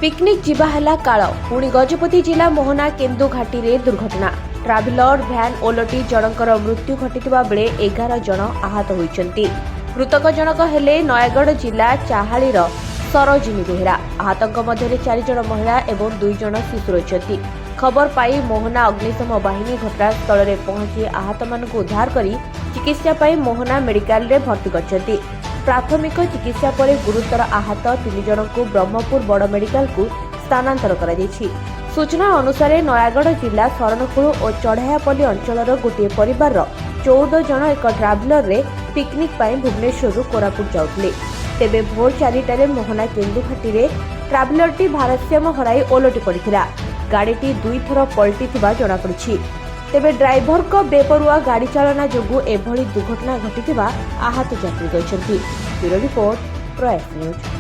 Picnic जिबा हैला काळ पुणी गजपति जिला मोहना केन्दु घाटी रे दुर्घटना ट्रावेलर भ्यान ओलटी जनकर मृत्यु घटिथिबा बेले 11 जन आहत होइचंती। मृतक जनक हेले नयगढ़ जिला चाहालीर सरोजिनी बेहेरा। आहतଙ୍କ ମଧ୍ୟରେ 4 जन महिला एवं 2 जन शिशु रहिचंती। खबर पाई मोहना अग्निशम बाहिनी घटनास्थल रे पहुंची आहत मानकु उद्धार करी चिकित्सा पाई मोहना मेडिकल रे भर्ती करचंती। प्राथमिक चिकित्सा पर गुरुतर आहत 3 जनकु ब्रह्मपुर बड़ मेडिकल को स्थानांतर करा जायछि। सूचना अनुसार नयगढ़ जिला शरणखोल और चढ़ायापल्ली अंचल गोटे परिवार 14 जन एक ट्रावेलर रे पिकनिक पाई भुवनेश्वर कोरापुट जाउतले। तेबे भोर 4टारे मोहना केन्दु घाटी रे ट्रावेलरटी भारसाम्य हराई ओलटी पड़िथिला। गाड़ीटी 2 थर पलटिथिबा जणा पड़िछि। तेबे ड्राइवर को बेपरुआ गाड़ी चालना जोगु एभली दुर्घटना घटिथिबा आहत यात्री कहछन्ति। ब्यूरो रिपोर्ट प्रयास न्यूज।